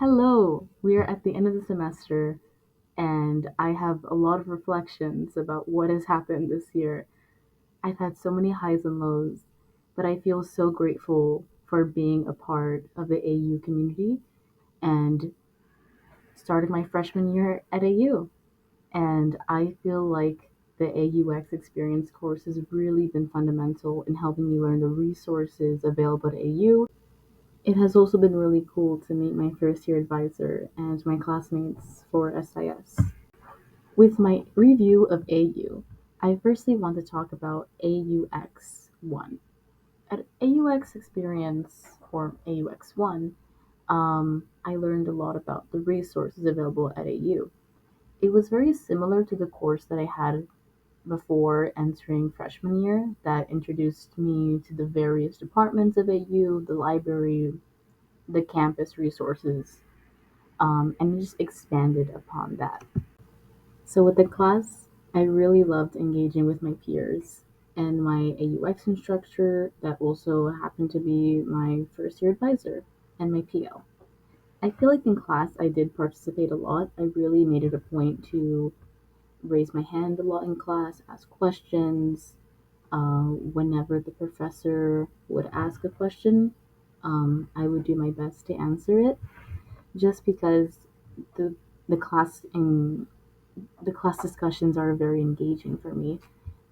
Hello, we are at the end of the semester, and I have a lot of reflections about what has happened this year. I've had so many highs and lows, but I feel so grateful for being a part of the AU community and started my freshman year at AU. And I feel like the AUX experience course has really been fundamental in helping me learn the resources available at AU. It has also been really cool to meet my first year advisor and my classmates for SIS. With my review of AU, I firstly want to talk about AUX1. At AUX experience, or AUX1, I learned a lot about the resources available at AU. It was very similar to the course that I had before entering freshman year that introduced me to the various departments of AU, the library, the campus resources, and just expanded upon that. So with the class, I really loved engaging with my peers and my AUX instructor that also happened to be my first year advisor and my PL. I feel like in class I did participate a lot. I really made it a point to raise my hand a lot in class, ask questions. Whenever the professor would ask a question, I would do my best to answer it just because the the class in the class discussions are very engaging for me,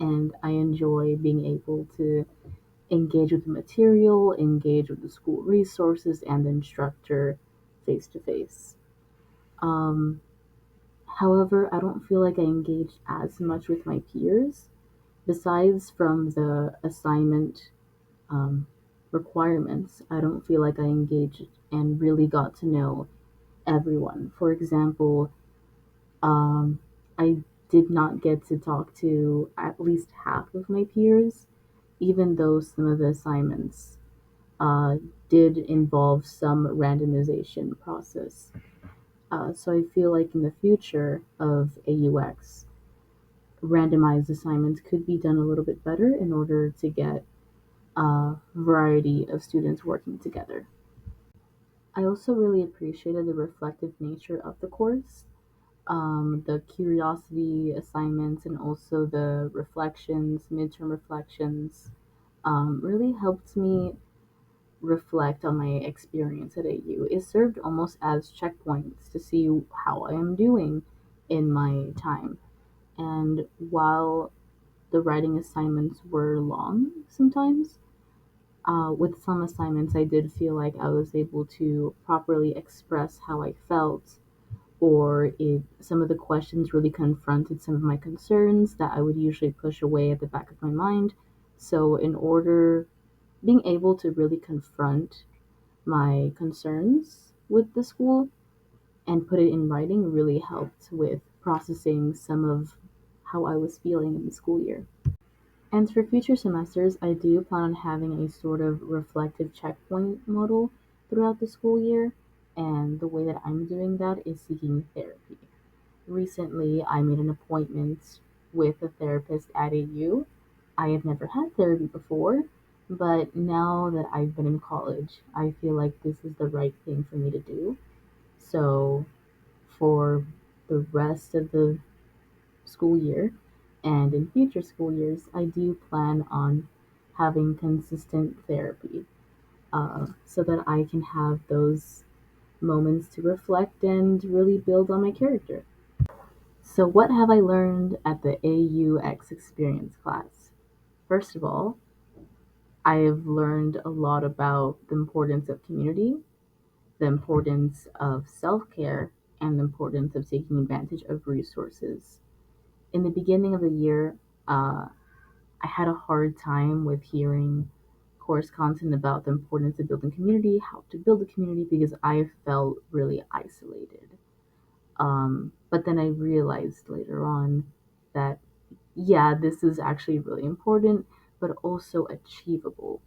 and I enjoy being able to engage with the material, engage with the school resources and the instructor face to face. Um, However, I don't feel like I engaged as much with my peers, besides from the assignment um, requirements. I don't feel like I engaged and really got to know everyone. For example, Um, I did not get to talk to at least half of my peers, even though some of the assignments uh, did involve some randomization process. So I feel like in the future of AUX, randomized assignments could be done a little bit better in order to get a variety of students working together. I also really appreciated the reflective nature of the course, the curiosity assignments and also the reflections, midterm reflections, really helped me reflect on my experience at AU. It served almost as checkpoints to see how I am doing in my time. And while the writing assignments were long sometimes, with some assignments, I did feel like I was able to properly express how I felt, or if some of the questions really confronted some of my concerns that I would usually push away at the back of my mind. So, in order being able to really confront my concerns with the school and put it in writing really helped with processing some of how I was feeling in the school year. And for future semesters, I do plan on having a sort of reflective checkpoint model throughout the school year. And the way that I'm doing that is seeking therapy. Recently, I made an appointment with a therapist at AU. I have never had therapy before, but now that I've been in college, I feel like this is the right thing for me to do. So, for the rest of the school year and in future school years, I do plan on having consistent therapy so that I can have those moments to reflect and really build on my character. So, what have I learned at the AUX experience class? First of all, I have learned a lot about the importance of community, the importance of self care, and the importance of taking advantage of resources. In the beginning of the year, I had a hard time with hearing course content about the importance of building community, how to build a community, because I felt really isolated. But then I realized later on that, yeah, this is actually really important, but also achievable.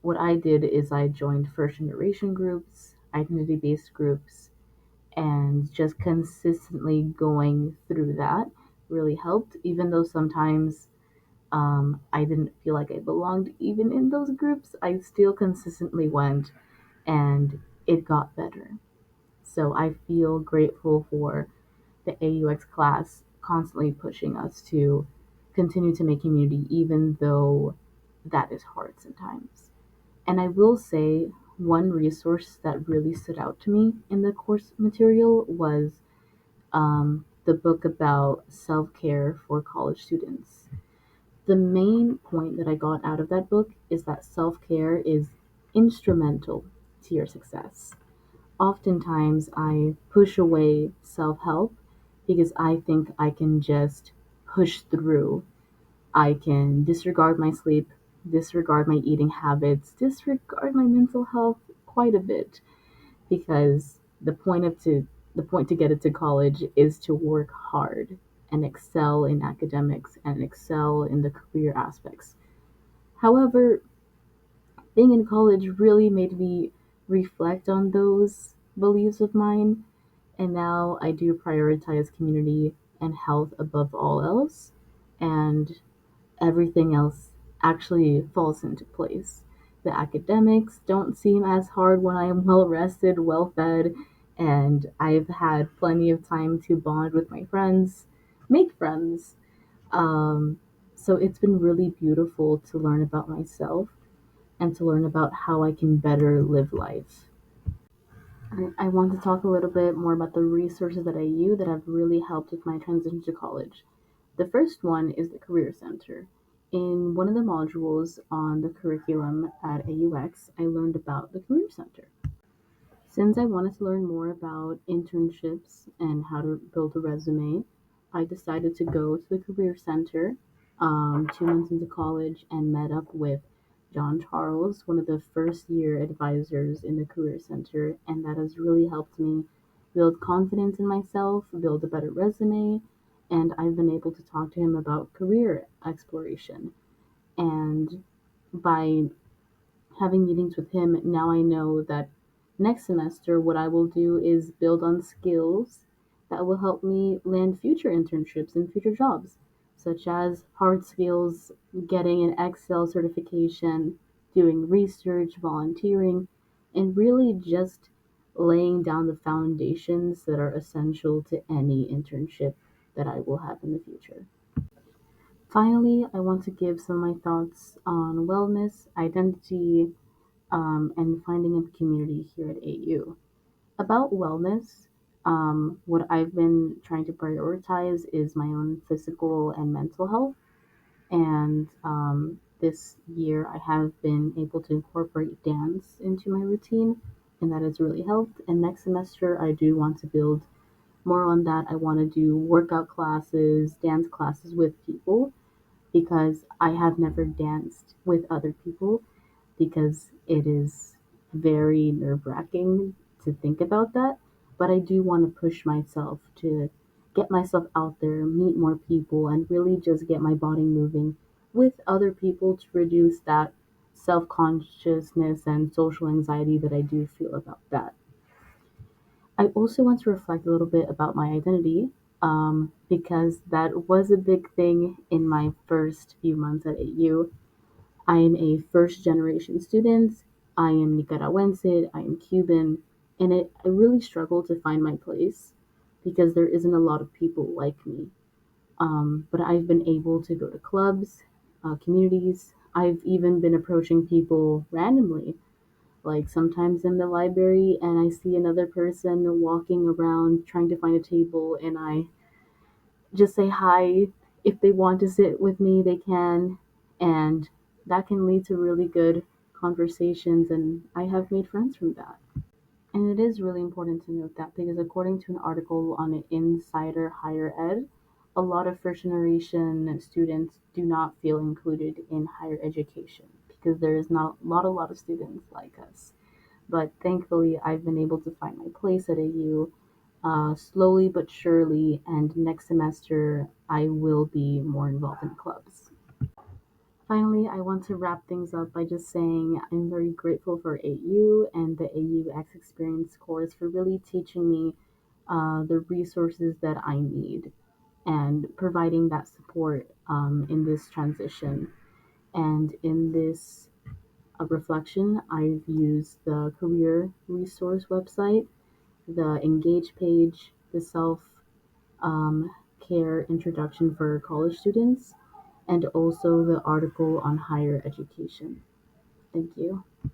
What I did is I joined first generation groups, identity based groups, and just consistently going through that really helped, even though sometimes I didn't feel like I belonged even in those groups. I still consistently went and it got better. So I feel grateful for the AUX class constantly pushing us to continue to make community, even though that is hard sometimes. And I will say, one resource that really stood out to me in the course material was the book about self care for college students. The main point that I got out of that book is that self care is instrumental to your success. Oftentimes, I push away self help because I think I can just push through. I can disregard my sleep, disregard my eating habits, disregard my mental health quite a bit because the point to get into college is to work hard and excel in academics and excel in the career aspects. However, being in college really made me reflect on those beliefs of mine, and now I do prioritize community and health above all else, and everything else actually falls into place. The academics don't seem as hard when I am well rested, well fed, and I've had plenty of time to bond with my friends, make friends. Um, so it's been really beautiful to learn about myself and to learn about how I can better live life. I want to talk a little bit more about the resources that I use that have really helped with my transition to college. The first one is the Career Center. In one of the modules on the curriculum at AUX, I learned about the Career Center. Since I wanted to learn more about internships and how to build a resume, I decided to go to the Career Center 2 months into college and met up with John Charles, one of the first year advisors in the Career Center, and that has really helped me build confidence in myself, build a better resume, and I've been able to talk to him about career exploration. And by having meetings with him, now I know that next semester what I will do is build on skills that will help me land future internships and future jobs, such as hard skills, getting an Excel certification, doing research, volunteering, and really just laying down the foundations that are essential to any internship that I will have in the future. Finally, I want to give some of my thoughts on wellness, identity, and finding a community here at AU. About wellness, what I've been trying to prioritize is my own physical and mental health. And this year, I have been able to incorporate dance into my routine, and that has really helped. And next semester, I do want to build more on that. I want to do workout classes, dance classes with people because I have never danced with other people because it is very nerve wracking to think about that. But I do want to push myself to get myself out there, meet more people, and really just get my body moving with other people to reduce that self consciousness and social anxiety that I do feel about that. I also want to reflect a little bit about my identity because that was a big thing in my first few months at AU. I am a first generation student. I am Nicaraguense. I am Cuban. And I really struggle to find my place because there isn't a lot of people like me. But I've been able to go to clubs, communities. I've even been approaching people randomly, like sometimes in the library, and I see another person walking around trying to find a table, and I just say hi. If they want to sit with me, they can. And that can lead to really good conversations. And I have made friends from that. And it is really important to note that because according to an article on Insider Higher Ed, a lot of first generation students do not feel included in higher education because there is not a lot of students like us. But thankfully, I've been able to find my place at AU slowly but surely, and next semester I will be more involved in clubs. Finally, I want to wrap things up by just saying I'm very grateful for AU and the AUX Experience course for really teaching me the resources that I need and providing that support in this transition. And in this reflection, I've used the career resource website the Engage page, the self um, care introduction for college students, and also the article on higher education. Thank you.